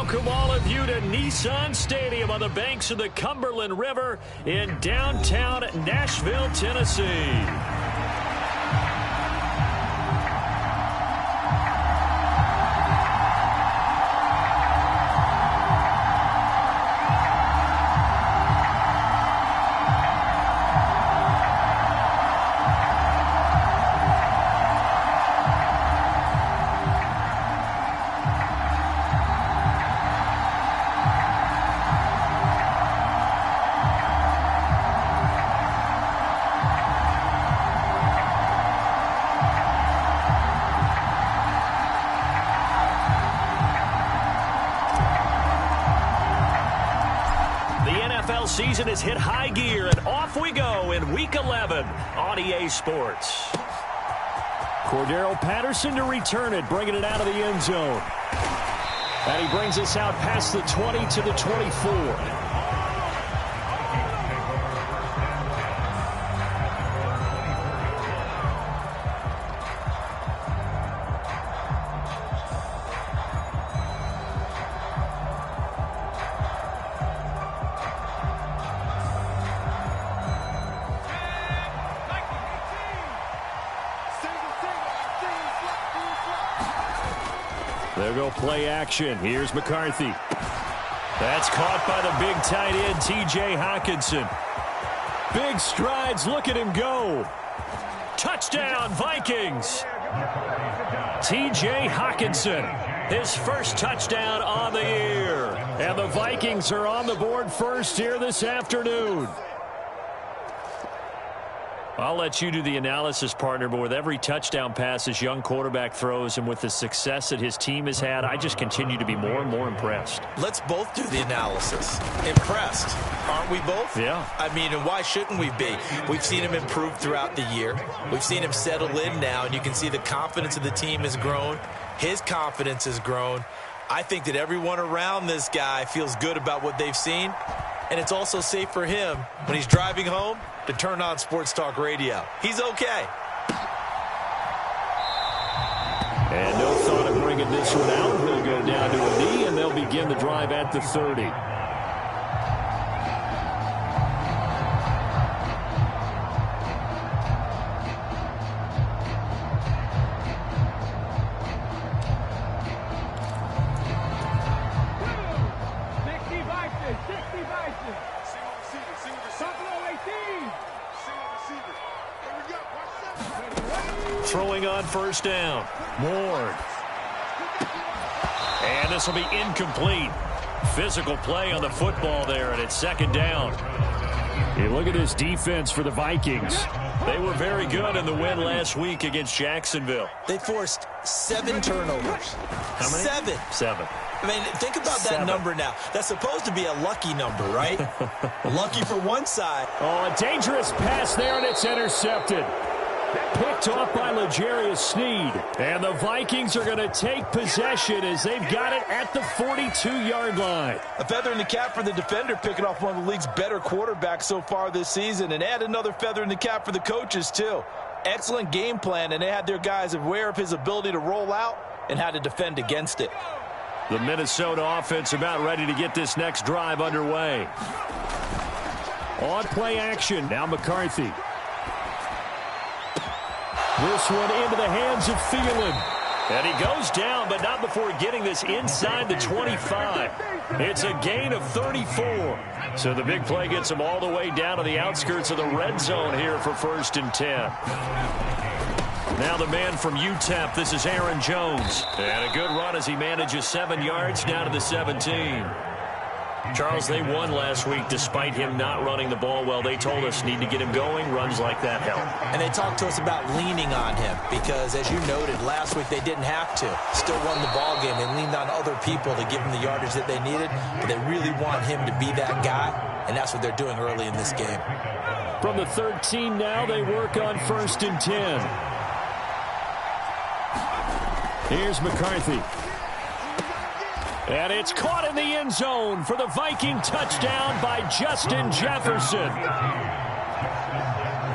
welcome all of you to Nissan Stadium on the banks of the Cumberland River in downtown Nashville, Tennessee. Season has hit high gear, and off we go in Week 11 on EA Sports. Cordero Patterson to return it, bringing it out of the end zone. And he brings us out past the 20 to the 24. There go play action. Here's McCarthy. That's caught by the big tight end, T.J. Hockenson. Big strides. Look at him go. Touchdown, Vikings. T.J. Hockenson, his first touchdown on the year. And the Vikings are on the board first here this afternoon. I'll let you do the analysis, partner, but with every touchdown pass this young quarterback throws and with the success that his team has had, I just continue to be more and more impressed. Let's both do the analysis. Impressed, aren't we both? Yeah. I mean, and why shouldn't we be? We've seen him improve throughout the year. We've seen him settle in now, and you can see the confidence of the team has grown. His confidence has grown. I think that everyone around this guy feels good about what they've seen, and it's also safe for him when he's driving home to turn on Sports Talk Radio. He's okay. And no thought of bringing this one out. He'll go down to a knee, and they'll begin the drive at the 30. Throwing on first down. Ward. And this will be incomplete. Physical play on the football there, and it's second down. Hey, look at this defense for the Vikings. They were very good in the win last week against Jacksonville. They forced 7 turnovers. How many? 7. I mean, think about that number now. That's supposed to be a lucky number, right? Lucky for one side. Oh, a dangerous pass there, and it's intercepted. Picked off by L'Jarius Sneed. And the Vikings are going to take possession as they've got it at the 42-yard line. A feather in the cap for the defender, picking off one of the league's better quarterbacks so far this season. And add another feather in the cap for the coaches, too. Excellent game plan, and they had their guys aware of his ability to roll out and how to defend against it. The Minnesota offense about ready to get this next drive underway. On play action, now McCarthy. This one into the hands of Thielen. And he goes down, but not before getting this inside the 25. It's a gain of 34. So the big play gets him all the way down to the outskirts of the red zone here for 1st and 10. Now the man from UTEP, this is Aaron Jones. And a good run as he manages 7 yards down to the 17. Charles, they won last week despite him not running the ball well. They told us need to get him going. Runs like that help. And they talked to us about leaning on him because, as you noted, last week they didn't have to. Still won the ball game. They leaned on other people to give him the yardage that they needed, but they really want him to be that guy, and that's what they're doing early in this game. From the 13 now, they work on 1st and 10. Here's McCarthy. And it's caught in the end zone for the Viking touchdown by Justin Jefferson.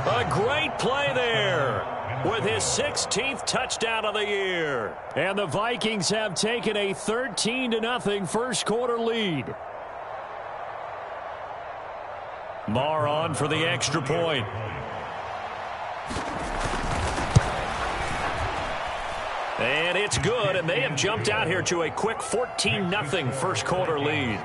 A great play there. with his 16th touchdown of the year. And the Vikings have taken a 13-0 first quarter lead. Marr on for the extra point. And it's good, and they have jumped out here to a quick 14-0 first quarter lead.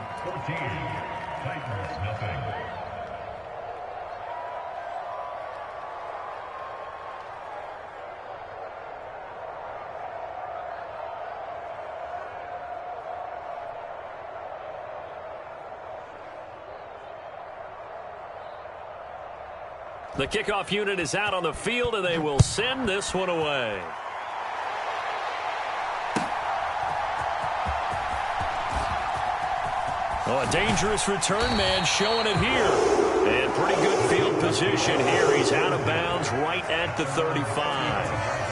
The kickoff unit is out on the field, and they will send this one away. Oh, a dangerous return man showing it here. And pretty good field position here. He's out of bounds right at the 35.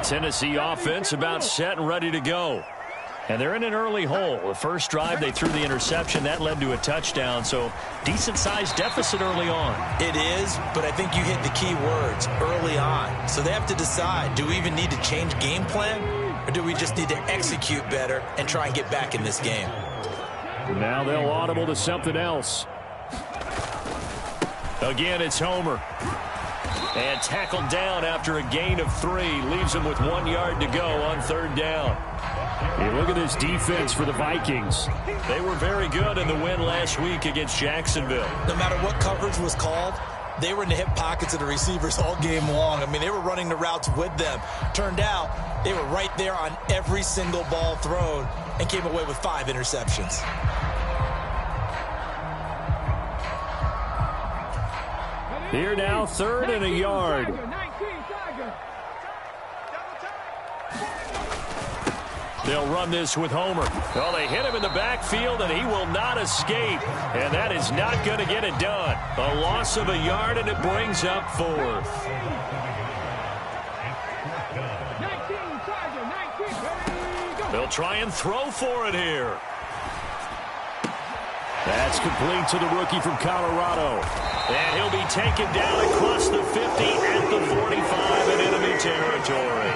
Tennessee offense about set and ready to go. And they're in an early hole. The first drive, they threw the interception. That led to a touchdown. So decent-sized deficit early on. It is, but I think you hit the key words, early on. So they have to decide, do we even need to change game plan? Or do we just need to execute better and try and get back in this game? Now they'll audible to something else. Again, it's Homer. And tackled down after a gain of 3. Leaves him with 1 yard to go on third down. Hey, look at this defense for the Vikings. They were very good in the win last week against Jacksonville. No matter what coverage was called, they were in the hip pockets of the receivers all game long. I mean, they were running the routes with them. Turned out, they were right there on every single ball thrown and came away with 5 interceptions. Here now, 3rd and a yard. They'll run this with Homer. Well, they hit him in the backfield, and he will not escape. And that is not going to get it done. A loss of a yard, and it brings up 4th. They'll try and throw for it here. That's complete to the rookie from Colorado. And he'll be taken down across the 50 at the 45 in enemy territory.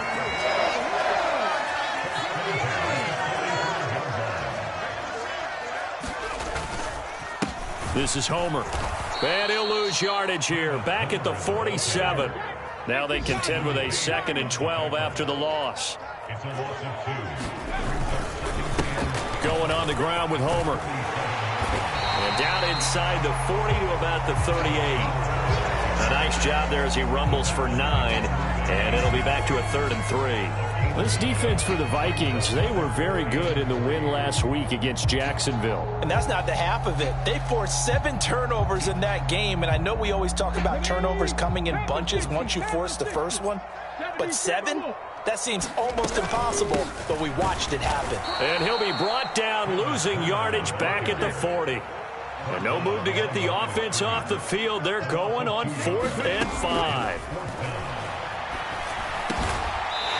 This is Homer. And he'll lose yardage here. Back at the 47. Now they contend with a 2nd and 12 after the loss. Going on the ground with Homer. And down inside the 40 to about the 38. A nice job there as he rumbles for 9. And it'll be back to a 3rd and 3. This defense for the Vikings, they were very good in the win last week against Jacksonville. And that's not the half of it. They forced 7 turnovers in that game. And I know we always talk about turnovers coming in bunches once you force the first one. But 7? That seems almost impossible, but we watched it happen. And he'll be brought down, losing yardage back at the 40. And no move to get the offense off the field. They're going on 4th and 5.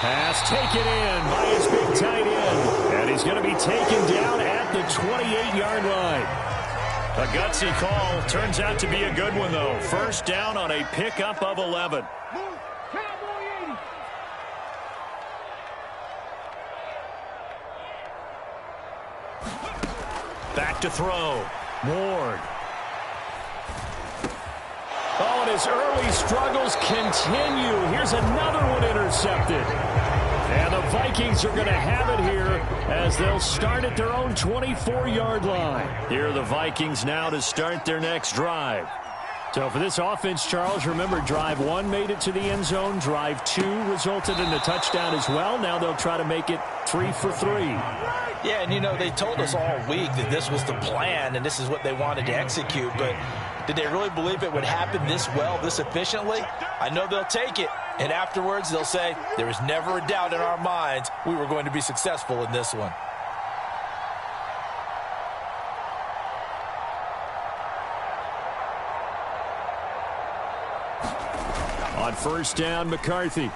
Pass taken in by his big tight end. And he's going to be taken down at the 28-yard line. A gutsy call. Turns out to be a good one, though. First down on a pickup of 11. Back to throw. Ward. Oh, and his early struggles continue. Here's another one intercepted. And the Vikings are going to have it here as they'll start at their own 24-yard line. Here are the Vikings now to start their next drive. So for this offense, Charles, remember, drive 1 made it to the end zone. Drive 2 resulted in a touchdown as well. Now they'll try to make it 3 for 3. Yeah, and you know, they told us all week that this was the plan and this is what they wanted to execute, but did they really believe it would happen this well, this efficiently? I know they'll take it, and afterwards they'll say, there was never a doubt in our minds we were going to be successful in this one. On first down, McCarthy.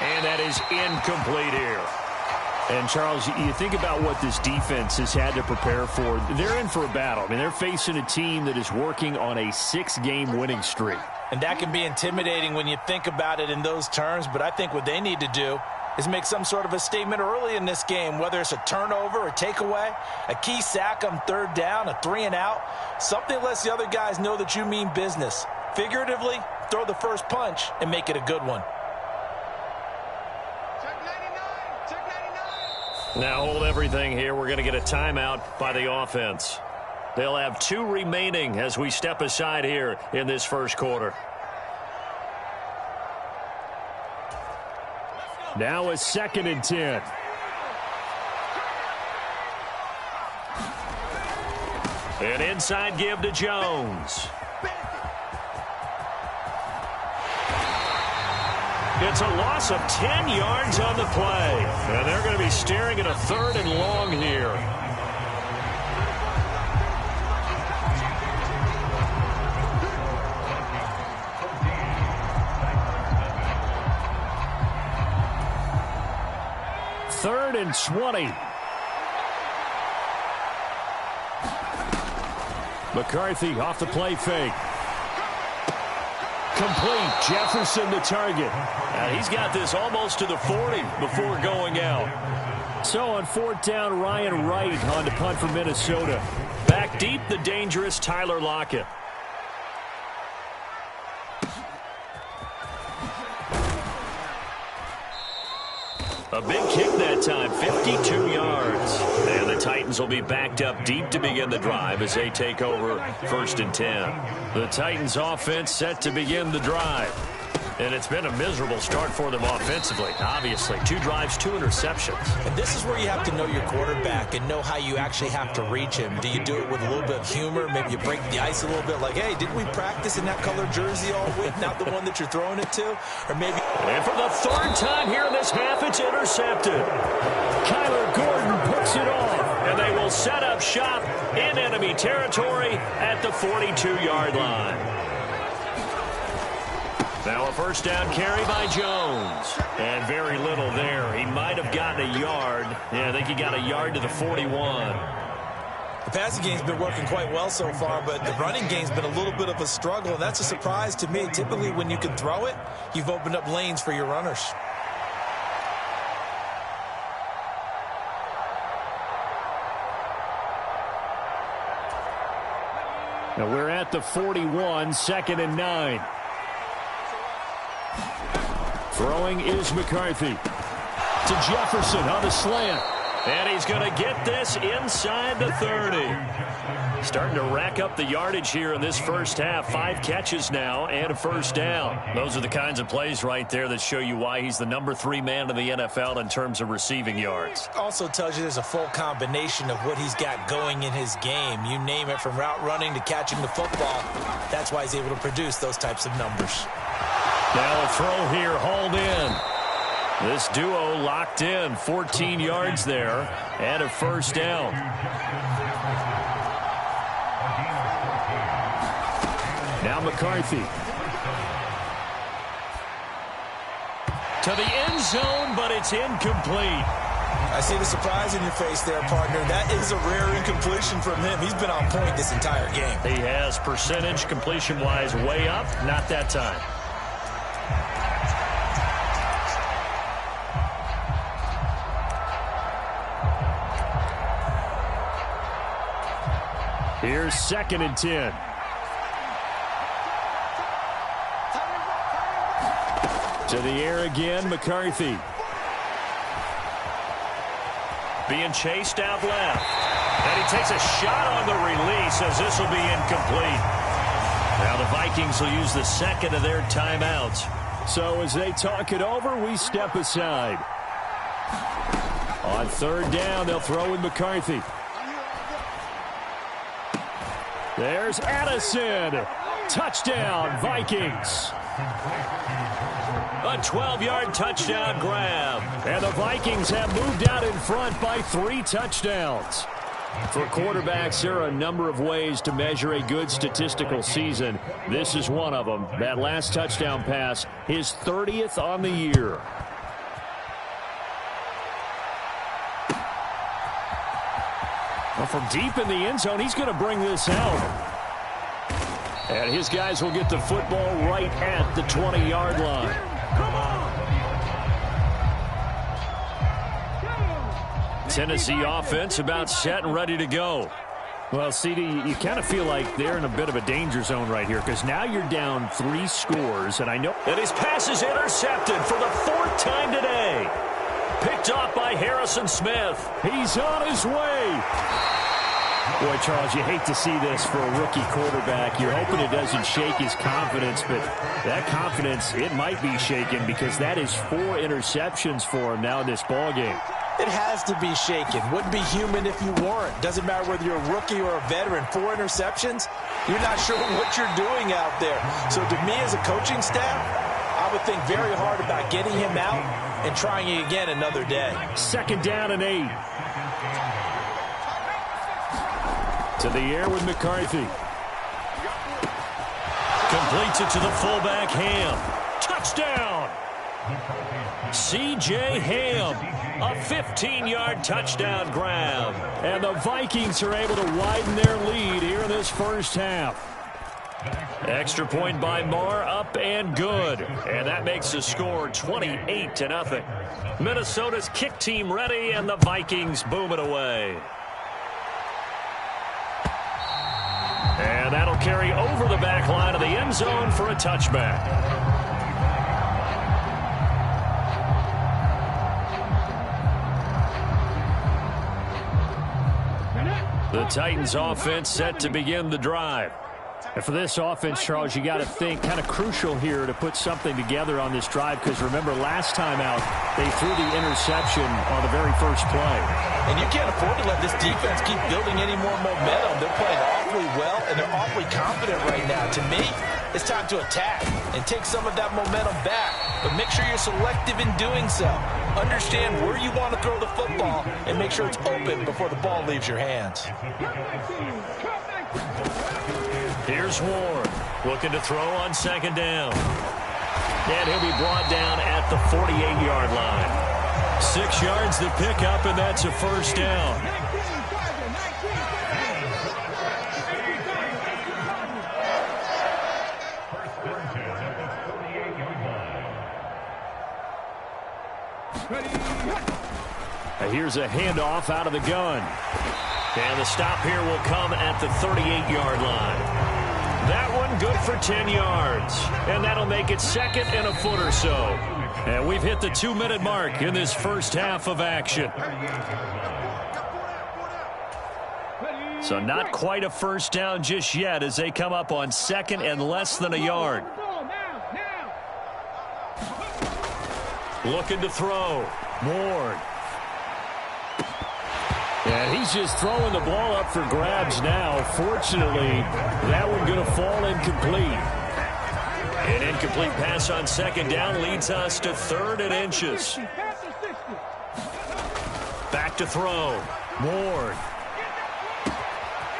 And that is incomplete here. And, Charles, you think about what this defense has had to prepare for. They're in for a battle. I mean, they're facing a team that is working on a 6-game winning streak. And that can be intimidating when you think about it in those terms, but I think what they need to do is make some sort of a statement early in this game, whether it's a turnover, a takeaway, a key sack on third down, a 3-and-out, something lets the other guys know that you mean business. Figuratively, throw the first punch and make it a good one. Now hold everything here. We're going to get a timeout by the offense. They'll have 2 remaining as we step aside here in this first quarter. Now a 2nd and 10. An inside give to Jones. It's a loss of 10 yards on the play. And they're going to be staring at a 3rd and long here. Third and 20. McCarthy off the play fake. Complete. Jefferson the target. He's got this almost to the 40 before going out. So on 4th down, Ryan Wright on to punt for Minnesota. Back deep, the dangerous Tyler Lockett. A big kick that time, 52 yards. And the Titans will be backed up deep to begin the drive as they take over 1st and 10. The Titans offense set to begin the drive. And it's been a miserable start for them offensively, obviously. 2 drives, 2 interceptions. And this is where you have to know your quarterback and know how you actually have to reach him. Do you do it with a little bit of humor? Maybe you break the ice a little bit like, hey, didn't we practice in that color jersey all week, not the one that you're throwing it to? Or maybe... And for the 3rd time here in this half, it's intercepted. Kyler Gordon picks it off. And they will set up shop in enemy territory at the 42-yard line. Now a 1st down carry by Jones. And very little there. He might have gotten a yard. Yeah, I think he got a yard to the 41. The passing game's been working quite well so far, but the running game's been a little bit of a struggle, and that's a surprise to me. Typically, when you can throw it, you've opened up lanes for your runners. Now we're at the 41, 2nd and 9. Throwing is McCarthy to Jefferson on the slant. And he's going to get this inside the 30. Starting to rack up the yardage here in this first half. 5 catches now and a 1st down. Those are the kinds of plays right there that show you why he's the number 3 man in the NFL in terms of receiving yards. Also tells you there's a full combination of what he's got going in his game. You name it, from route running to catching the football. That's why he's able to produce those types of numbers. Now a throw here, hauled in. This duo locked in, 14 yards there, and a 1st down. Now McCarthy. To the end zone, but it's incomplete. I see the surprise in your face there, partner. That is a rare incompletion from him. He's been on point this entire game. He has, percentage completion-wise way up, not that time. Here's 2nd and 10. To the air again, McCarthy. Being chased out left. And he takes a shot on the release as this will be incomplete. Now the Vikings will use the 2nd of their timeouts. So as they talk it over, we step aside. On 3rd down, they'll throw in McCarthy. There's Addison. Touchdown, Vikings. A 12-yard touchdown grab. And the Vikings have moved out in front by 3 touchdowns. For quarterbacks, there are a number of ways to measure a good statistical season. This is one of them. That last touchdown pass, his 30th on the year. Well, from deep in the end zone, he's going to bring this out. And his guys will get the football right at the 20-yard line. Come on! Tennessee offense about set and ready to go. Well, CD, you kind of feel like they're in a bit of a danger zone right here because now you're down 3 scores, and I know that his pass is intercepted for the 4th time today. Picked off by Harrison Smith. He's on his way. Boy, Charles, you hate to see this for a rookie quarterback. You're hoping it doesn't shake his confidence, but that confidence, it might be shaken because that is 4 interceptions for him now in this ballgame. It has to be shaken. Wouldn't be human if you weren't. Doesn't matter whether you're a rookie or a veteran. 4 interceptions, you're not sure what you're doing out there. So to me as a coaching staff, I would think very hard about getting him out and trying it again another day. 2nd down and 8. To the air with McCarthy. Completes it to the fullback, Ham. Touchdown! C.J. Ham, a 15-yard touchdown grab. And the Vikings are able to widen their lead here in this first half. Extra point by Marr, up and good. And that makes the score 28-0. Minnesota's kick team ready, and the Vikings boom it away. And that'll carry over the back line of the end zone for a touchback. The Titans offense set to begin the drive. And for this offense, Charles, you got to think kind of crucial here to put something together on this drive because remember last time out they threw the interception on the very first play. And you can't afford to let this defense keep building any more momentum. They're playing awfully well and they're awfully confident right now. To me, it's time to attack and take some of that momentum back. But make sure you're selective in doing so. Understand where you want to throw the football and make sure it's open before the ball leaves your hands. Here's Ward, looking to throw on 2nd down. And he'll be brought down at the 48-yard line. 6 yards to pick up, and that's a first down. Here's a handoff out of the gun. And the stop here will come at the 38-yard line. That one good for 10 yards. And that'll make it 2nd and a foot or so. And we've hit the 2-minute mark in this first half of action. So not quite a first down just yet as they come up on 2nd and less than a yard. Looking to throw. Ward. And he's just throwing the ball up for grabs now. Fortunately, that one going to fall incomplete. An incomplete pass on 2nd down leads us to 3rd and inches. Back to throw. Ward.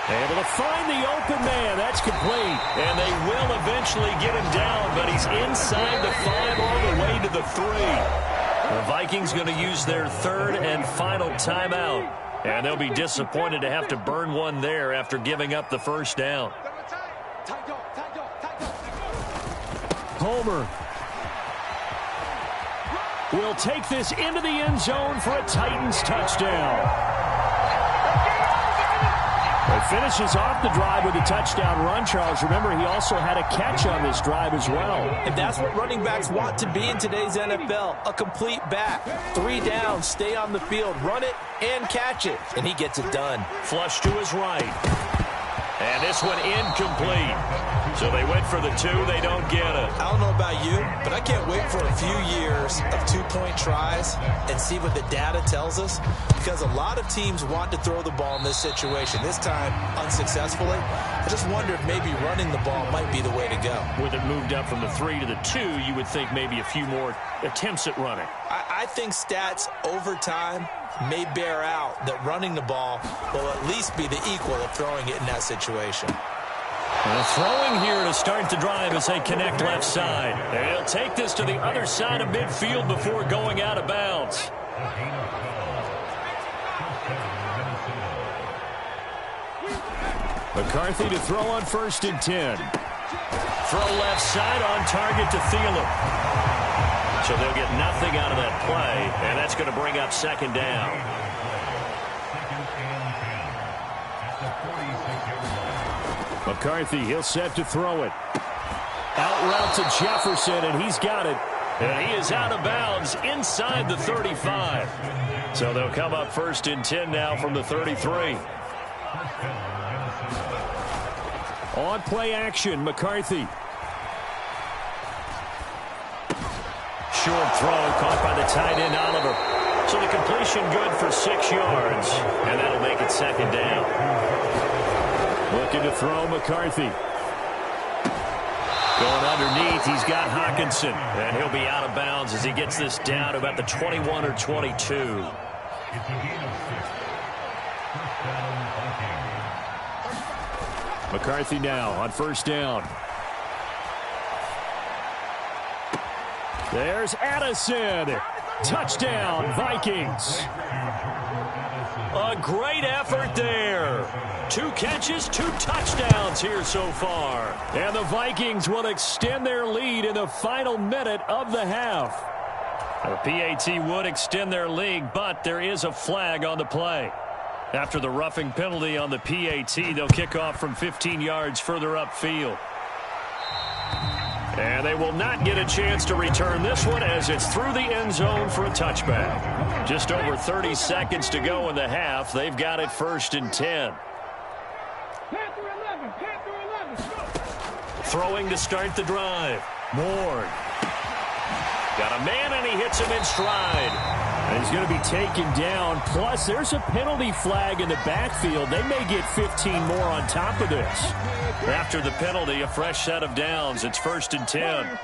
Able to find the open man. That's complete. And they will eventually get him down, but he's inside the 5 all the way to the 3. The Vikings going to use their 3rd and final timeout. And they'll be disappointed to have to burn one there after giving up the first down. Homer will take this into the end zone for a Titans touchdown. It finishes off the drive with a touchdown run, Charles. Remember, he also had a catch on this drive as well. And that's what running backs want to be in today's NFL, a complete back. 3 downs, stay on the field, run it, and catch it. And he gets it done. Flush to his right. And this one incomplete. So they went for the 2. They don't get it. I don't know about you, but I can't wait for a few years of 2-point tries and see what the data tells us. Because a lot of teams want to throw the ball in this situation. This time, unsuccessfully. I just wonder if maybe running the ball might be the way to go. With it moved up from the 3 to the 2, you would think maybe a few more attempts at running. I think stats over time may bear out that running the ball will at least be the equal of throwing it in that situation. Well, throwing here to start the drive as they connect left side. They'll take this to the other side of midfield before going out of bounds. McCarthy to throw on 1st and 10. Throw left side on target to Thielen. So they'll get nothing out of that play, and that's going to bring up 2nd down. McCarthy, he'll set to throw it. Out route to Jefferson, and he's got it. And he is out of bounds inside the 35. So they'll come up 1st and 10 now from the 33. On play action, McCarthy. Short throw caught by the tight end, Oliver. So the completion good for 6 yards, and that'll make it 2nd down. Looking to throw, McCarthy. Going underneath, he's got Hockenson, and he'll be out of bounds as he gets this down to about the 21 or 22. McCarthy now on 1st down. There's Addison. Touchdown, Vikings. A great effort there. 2 catches, 2 touchdowns here so far. And the Vikings will extend their lead in the final minute of the half. The PAT would extend their lead, but there is a flag on the play. After the roughing penalty on the PAT, they'll kick off from 15 yards further upfield. And they will not get a chance to return this one as it's through the end zone for a touchback. Just over 30 seconds to go in the half. They've got it 1st and 10. Throwing to start the drive. Ward. Got a man, and he hits him in stride. And he's going to be taken down. Plus, there's a penalty flag in the backfield. They may get 15 more on top of this. After the penalty, a fresh set of downs. It's 1st and 10.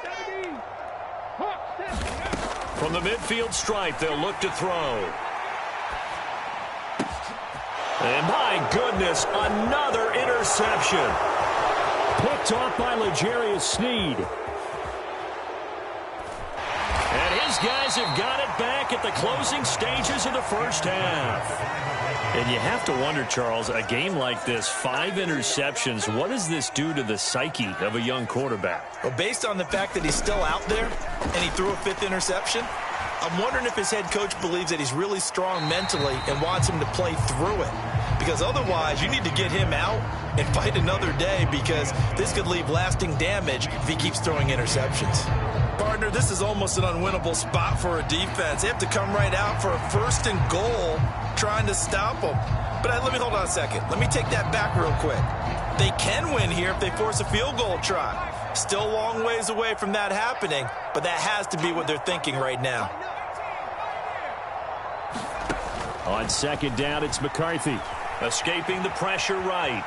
From the midfield stripe, they'll look to throw. And my goodness, another interception. Picked off by L'Jarius Sneed. And his guys have got it back at the closing stages of the first half. And you have to wonder, Charles, a game like this, 5 interceptions, what does this do to the psyche of a young quarterback? Well, based on the fact that he's still out there and he threw a 5th interception, I'm wondering if his head coach believes that he's really strong mentally and wants him to play through it. Because otherwise, you need to get him out and fight another day, because this could leave lasting damage if he keeps throwing interceptions. Partner, this is almost an unwinnable spot for a defense. They have to come right out for a 1st and goal trying to stop him. But let me hold on a second. Let me take that back real quick. They can win here if they force a field goal try. Still a long ways away from that happening, but that has to be what they're thinking right now. On 2nd down, it's McCarthy. Escaping the pressure right.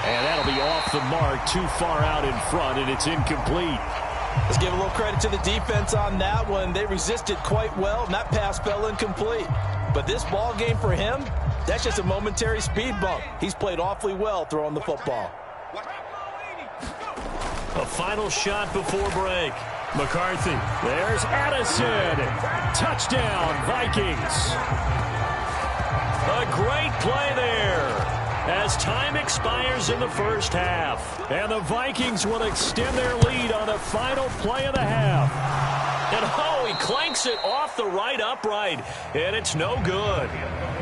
And that'll be off the mark, too far out in front, and it's incomplete. Let's give a little credit to the defense on that one. They resisted quite well, and that pass fell incomplete. But this ball game for him, that's just a momentary speed bump. He's played awfully well throwing the football. A final shot before break. McCarthy. There's Addison. Touchdown, Vikings. A great play there as time expires in the first half. And the Vikings will extend their lead on the final play of the half. And oh, he clanks it off the right upright, and it's no good.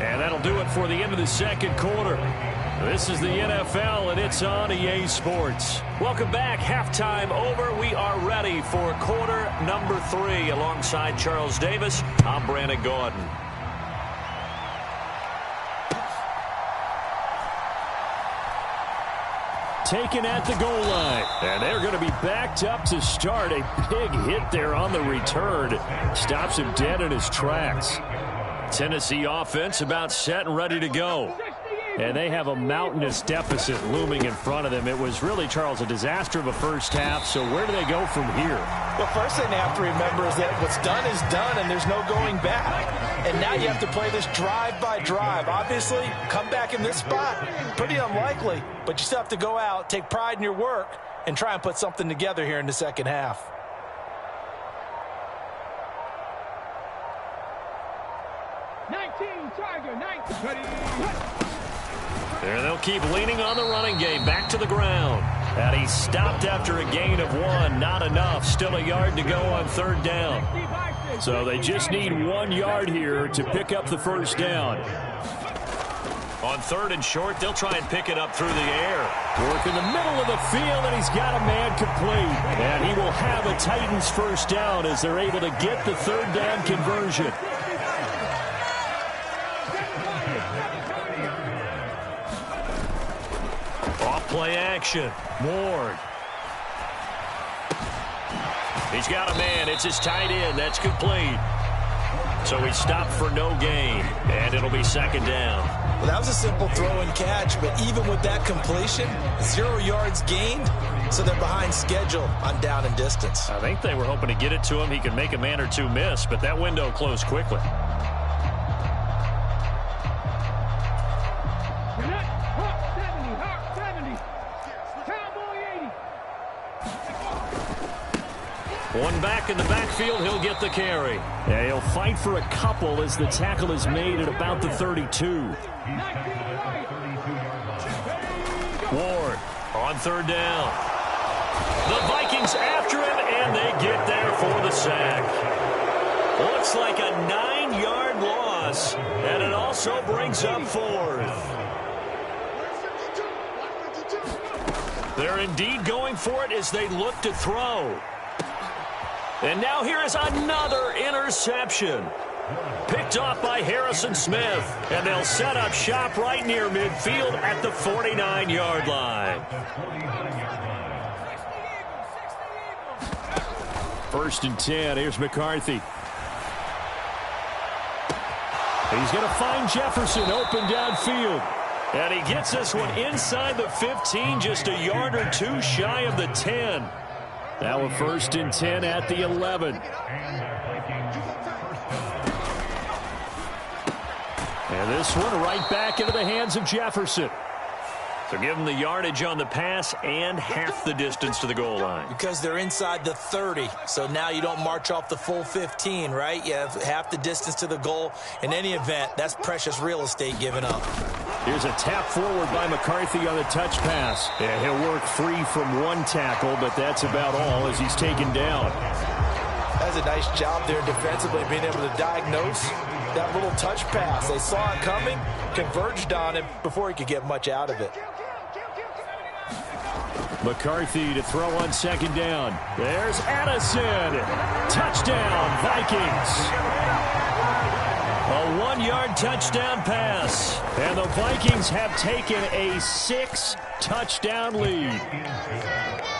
And that'll do it for the end of the second quarter. This is the NFL, and it's on EA Sports. Welcome back. Halftime over. We are ready for quarter number 3. Alongside Charles Davis, I'm Brandon Gordon. Taken at the goal line, and they're going to be backed up to start. A big hit there on the return. Stops him dead in his tracks. Tennessee offense about set and ready to go. And they have a mountainous deficit looming in front of them. It was really, Charles, a disaster of a first half. So where do they go from here? Well, first thing they have to remember is that what's done is done, and there's no going back. And now you have to play this drive by drive. Obviously, come back in this spot, pretty unlikely, but you still have to go out, take pride in your work, and try and put something together here in the second half. There they'll keep leaning on the running game. Back to the ground. And he stopped after a gain of 1. Not enough. Still a yard to go on third down. So they just need 1 yard here to pick up the first down. On third and short, they'll try and pick it up through the air. Work in the middle of the field, and he's got a man complete. And he will have a Titans first down as they're able to get the third down conversion. Play action. Ward. He's got a man. It's his tight end. That's complete. So he stopped for no gain, and it'll be second down. Well, that was a simple throw and catch, but even with that completion, 0 yards gained, so they're behind schedule on down and distance. I think they were hoping to get it to him. He could make a man or two miss, but that window closed quickly. One back in the backfield, he'll get the carry. Yeah, he'll fight for a couple as the tackle is made at about the 32. Ward on third down. The Vikings after him, and they get there for the sack. Looks like a 9-yard loss, and it also brings up fourth. They're indeed going for it as they look to throw. And now here is another interception. Picked off by Harrison Smith. And they'll set up shop right near midfield at the 49-yard line. First and 10. Here's McCarthy. He's going to find Jefferson open downfield. And he gets this one inside the 15, just a yard or two shy of the 10. Now a first and 10 at the 11. And this one right back into the hands of Jefferson. So give them the yardage on the pass and half the distance to the goal line. Because they're inside the 30, so now you don't march off the full 15, right? You have half the distance to the goal. In any event, that's precious real estate given up. Here's a tap forward by McCarthy on the touch pass. And he'll work free from one tackle, but that's about all as he's taken down. That's a nice job there defensively, being able to diagnose that little touch pass. They saw it coming, converged on it before he could get much out of it. McCarthy to throw on second down. There's Addison. Touchdown, Vikings. A 1-yard touchdown pass. And the Vikings have taken a 6-touchdown lead.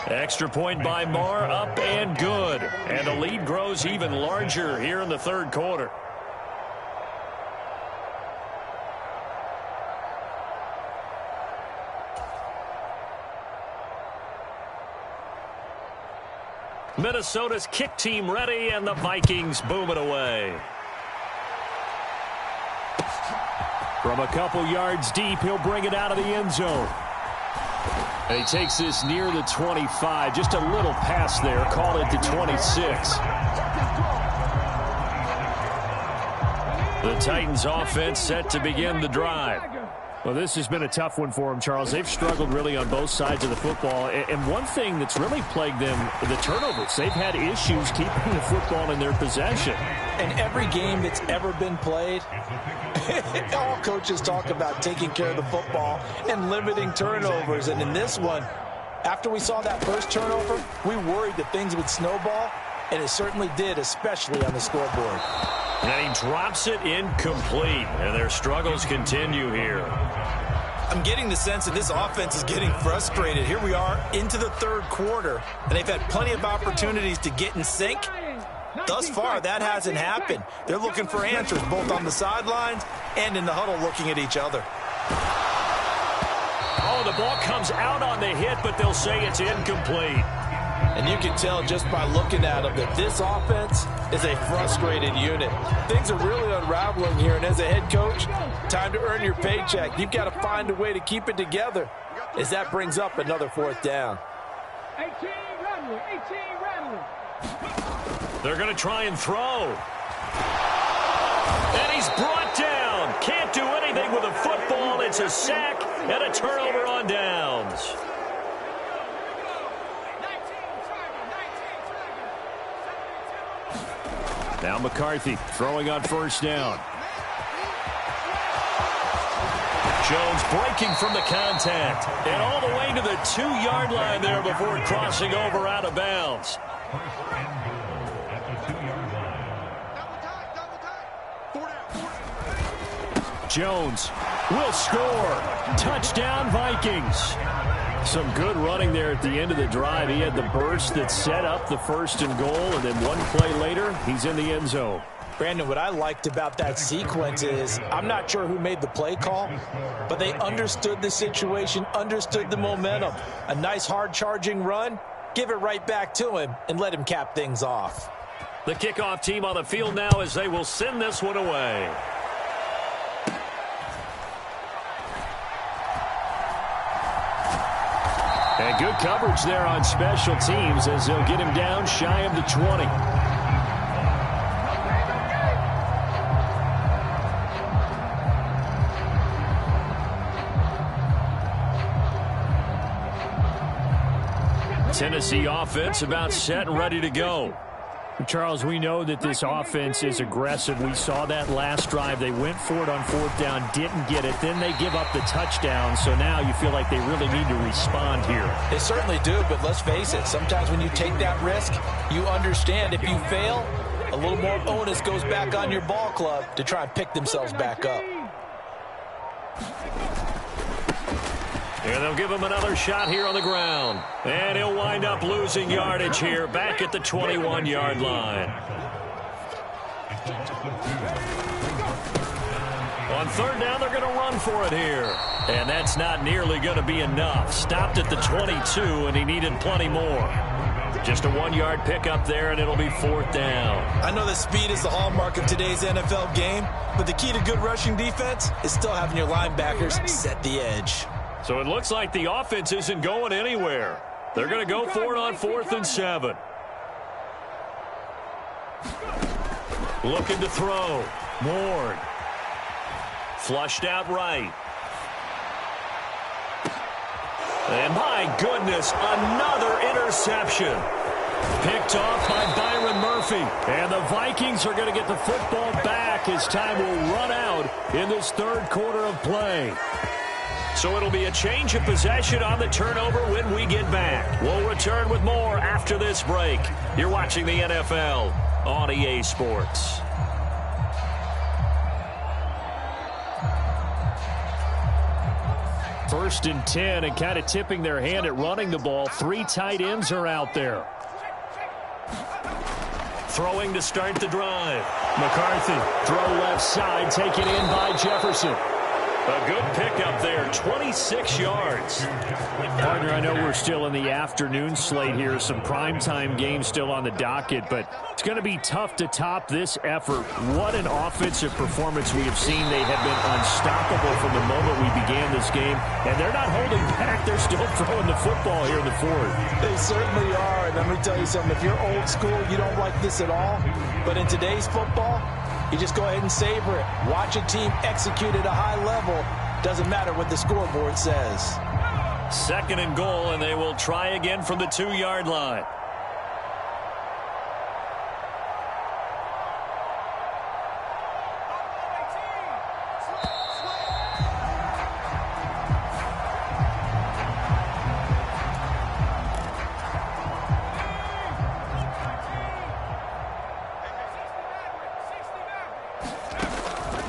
Extra point by Marr, up and good. And the lead grows even larger here in the third quarter. Minnesota's kick team ready, and the Vikings boom it away. From a couple yards deep, he'll bring it out of the end zone. And he takes this near the 25. Just a little pass there. Call it to 26. The Titans offense set to begin the drive. Well, this has been a tough one for them, Charles. They've struggled really on both sides of the football. And one thing that's really plagued them, the turnovers. They've had issues keeping the football in their possession. In every game that's ever been played, all coaches talk about taking care of the football and limiting turnovers. And in this one, after we saw that first turnover, we worried that things would snowball, and it certainly did, especially on the scoreboard. And he drops it incomplete, and their struggles continue here. I'm getting the sense that this offense is getting frustrated. Here we are into the third quarter, and they've had plenty of opportunities to get in sync. Thus far, that hasn't happened. They're looking for answers both on the sidelines and in the huddle looking at each other. Oh, the ball comes out on the hit, but they'll say it's incomplete. And you can tell just by looking at them that this offense is a frustrated unit. Things are really unraveling here, and as a head coach, time to earn your paycheck. You've got to find a way to keep it together as that brings up another 4th down. 18 Rattler. They're going to try and throw. And he's brought down. Can't do anything with a football. It's a sack and a turnover on downs. Now McCarthy throwing on 1st down. Jones breaking from the contact. And all the way to the 2-yard line there before crossing over out of bounds. Jones will score. Touchdown, Vikings. Some good running there at the end of the drive. He had the burst that set up the 1st and goal, and then one play later, he's in the end zone. Brandon, what I liked about that sequence is I'm not sure who made the play call, but they understood the situation, understood the momentum. A nice hard-charging run, give it right back to him, and let him cap things off. The kickoff team on the field now as they will send this one away. And good coverage there on special teams as they'll get him down shy of the 20. Tennessee offense about set and ready to go. Charles, we know that this offense is aggressive. We saw that last drive. They went for it on 4th down, didn't get it. Then they give up the touchdown. So now you feel like they really need to respond here. They certainly do, but let's face it. Sometimes when you take that risk, you understand if you fail, a little more onus goes back on your ball club to try and pick themselves back up. And they'll give him another shot here on the ground. And he'll wind up losing yardage here back at the 21-yard line. On 3rd down, they're going to run for it here. And that's not nearly going to be enough. Stopped at the 22, and he needed plenty more. Just a 1-yard pickup there, and it'll be 4th down. I know that speed is the hallmark of today's NFL game, but the key to good rushing defense is still having your linebackers set the edge. So it looks like the offense isn't going anywhere. They're going to go for it on 4th and 7. Looking to throw. Ward. Flushed out right. And my goodness, another interception. Picked off by Byron Murphy. And the Vikings are going to get the football back as time will run out in this 3rd quarter of play. So it'll be a change of possession on the turnover when we get back. We'll return with more after this break. You're watching the NFL on EA Sports. First and 10, and kind of tipping their hand at running the ball. 3 tight ends are out there. Throwing to start the drive. McCarthy, throw left side, taken in by Jefferson. A good pickup there, 26 yards. Partner, I know we're still in the afternoon slate here. Some primetime games still on the docket, but it's going to be tough to top this effort. What an offensive performance we have seen. They have been unstoppable from the moment we began this game, and they're not holding back. They're still throwing the football here in the 4th. They certainly are, and let me tell you something. If you're old school, you don't like this at all, but in today's football, you just go ahead and savor it. Watch a team execute at a high level. Doesn't matter what the scoreboard says. 2nd and goal, and they will try again from the 2-yard line.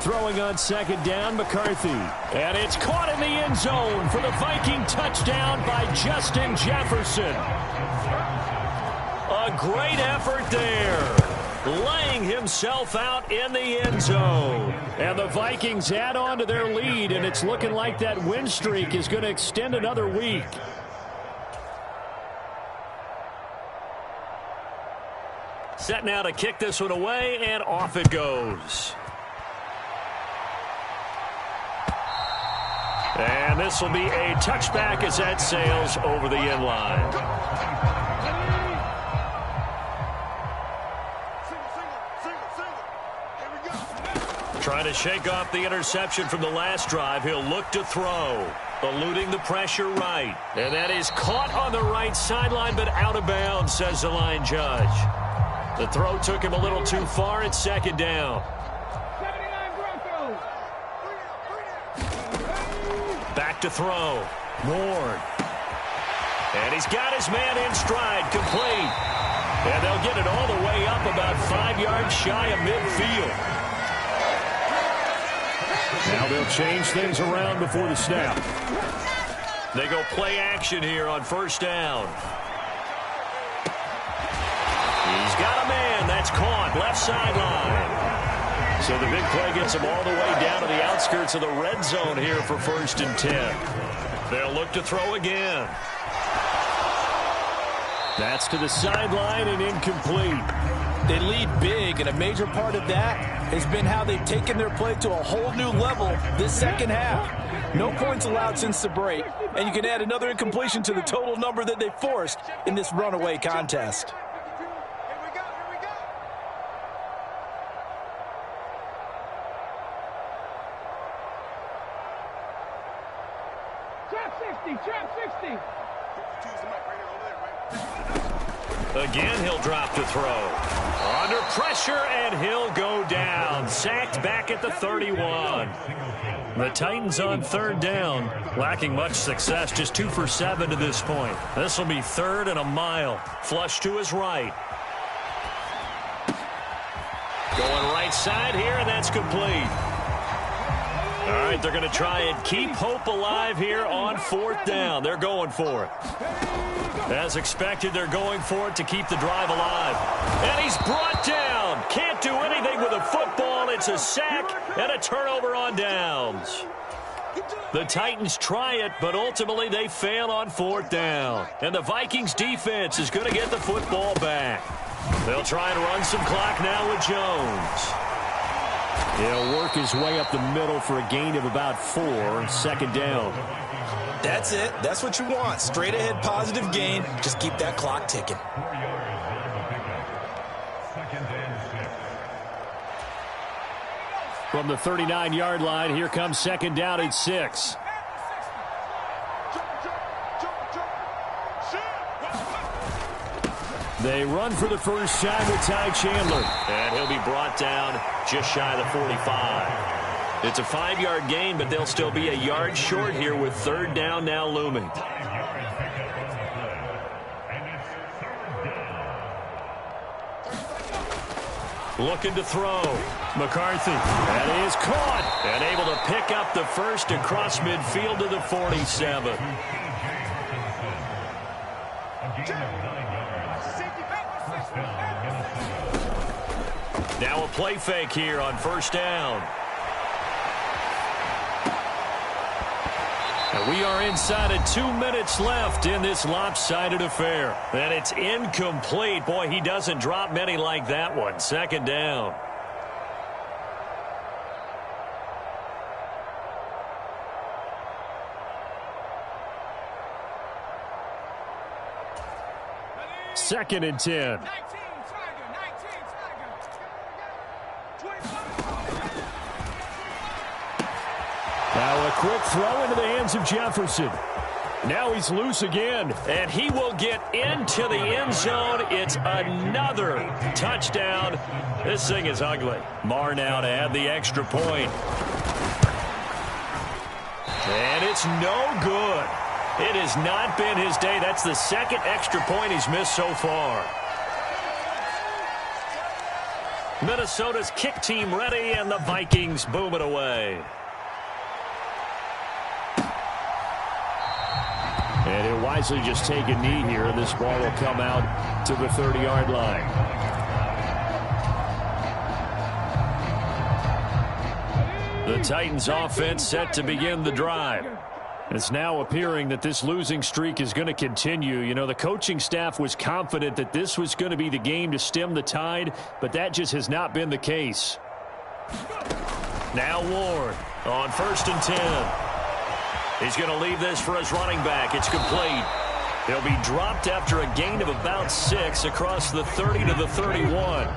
Throwing on 2nd down, McCarthy. And it's caught in the end zone for the Viking touchdown by Justin Jefferson. A great effort there. Laying himself out in the end zone. And the Vikings add on to their lead, and it's looking like that win streak is going to extend another week. Set now to kick this one away, and off it goes. And this will be a touchback as that sails over the end line. Trying to shake off the interception from the last drive. He'll look to throw. Eluding the pressure right. And that is caught on the right sideline, but out of bounds, says the line judge. The throw took him a little too far. It's second down. Back to throw. Ward. And he's got his man in stride, complete. And they'll get it all the way up about 5 yards shy of midfield. Now they'll change things around before the snap. They go play action here on first down. He's got a man. That's caught. Left sideline. So the big play gets him all the way down to the outskirts of the red zone here for 1st and 10. They'll look to throw again. That's to the sideline and incomplete. They lead big, and a major part of that has been how they've taken their play to a whole new level this second half. No points allowed since the break, and you can add another incompletion to the total number that they forced in this runaway contest. Trap 60. Again, he'll drop to throw. Under pressure, and he'll go down. Sacked back at the 31. The Titans on 3rd down, lacking much success, just 2 for 7 to this point. This will be 3rd and a mile. Flush to his right. Going right side here, and that's complete. All right, they're going to try and keep hope alive here on 4th down. They're going for it. As expected, they're going for it to keep the drive alive. And he's brought down. Can't do anything with a football. It's a sack and a turnover on downs. The Titans try it, but ultimately they fail on 4th down. And the Vikings defense is going to get the football back. They'll try and run some clock now with Jones. He'll work his way up the middle for a gain of about 4, 2nd down. That's it. That's what you want. Straight ahead positive gain. Just keep that clock ticking. From the 39-yard line, here comes 2nd down and 6. They run for the first time with Ty Chandler. And he'll be brought down just shy of the 45. It's a 5-yard gain, but they'll still be a yard short here with 3rd down now looming. Looking to throw. McCarthy. That is caught. And able to pick up the first across midfield to the 47. Now a play fake here on 1st down. And we are inside of 2 minutes left in this lopsided affair. And it's incomplete. Boy, he doesn't drop many like that one. 2nd down. Second and 10. Now a quick throw into the hands of Jefferson. Now he's loose again. And he will get into the end zone. It's another touchdown. This thing is ugly. Marr now to add the extra point. And it's no good. It has not been his day. That's the 2nd extra point he's missed so far. Minnesota's kick team ready, and the Vikings boom it away. And he'll wisely just take a knee here, and this ball will come out to the 30-yard line. The Titans offense set to begin the drive. It's now appearing that this losing streak is going to continue. You know, the coaching staff was confident that this was going to be the game to stem the tide, but that just has not been the case. Now Ward on 1st and 10. He's going to leave this for his running back. It's complete. He'll be dropped after a gain of about 6 across the 30 to the 31.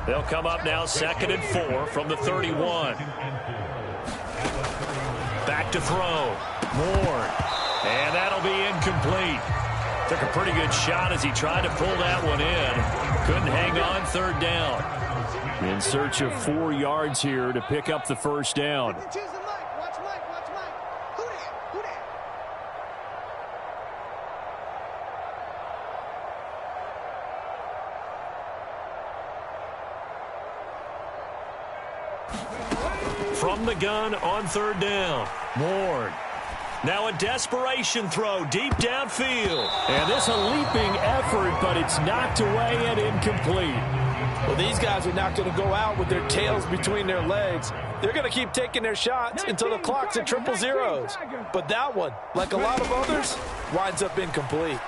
They'll come up now 2nd and 4 from the 31. Back to throw. Ward. And that'll be incomplete. Took a pretty good shot as he tried to pull that one in. Couldn't hang on, 3rd down. In search of 4 yards here to pick up the 1st down. From the gun on 3rd down. Ward. Now a desperation throw deep downfield. And this a leaping effort, but it's knocked away and incomplete. Well, these guys are not going to go out with their tails between their legs. They're going to keep taking their shots until the clock's at 000. But that one, like a lot of others, winds up incomplete.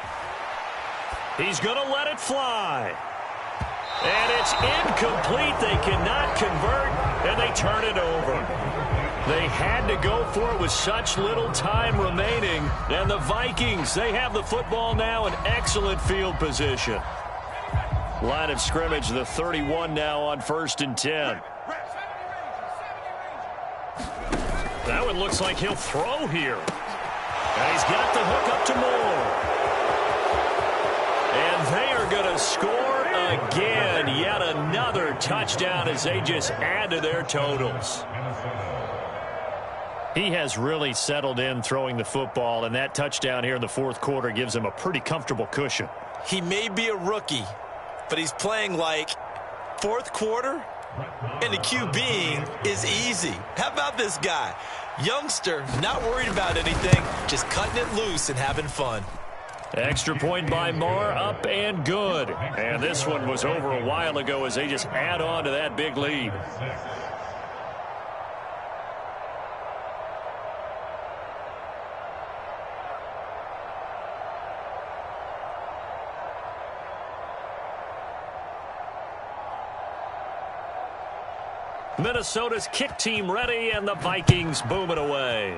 He's going to let it fly. And it's incomplete. They cannot convert, and they turn it over. They had to go for it with such little time remaining. And the Vikings, they have the football now in excellent field position. Line of scrimmage, the 31 now on 1st and 10. That one looks like he'll throw here. And he's got the hook up to Moore. And they are going to score again. Yet another touchdown as they just add to their totals. He has really settled in throwing the football, and that touchdown here in the 4th quarter gives him a pretty comfortable cushion. He may be a rookie, but he's playing like 4th quarter, and the QBing is easy. How about this guy? Youngster, not worried about anything, just cutting it loose and having fun. Extra point by Moore, up and good. And this one was over a while ago as they just add on to that big lead. Minnesota's kick team ready, and the Vikings boom it away.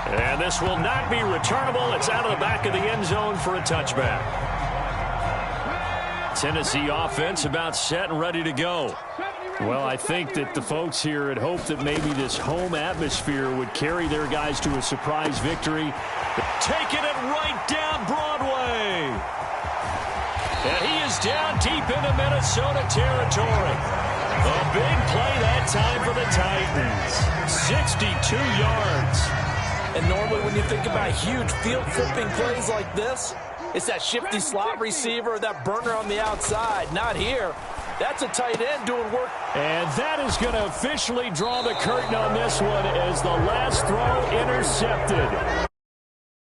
And this will not be returnable. It's out of the back of the end zone for a touchback. Tennessee offense about set and ready to go. Well, I think that the folks here had hoped that maybe this home atmosphere would carry their guys to a surprise victory. Taking it right down Broadway. And he is down deep into Minnesota territory. A big play that time for the Titans. 62 yards. And normally when you think about huge field-flipping plays like this, it's that shifty slot receiver, that burner on the outside. Not here. That's a tight end doing work. And that is going to officially draw the curtain on this one as the last throw intercepted.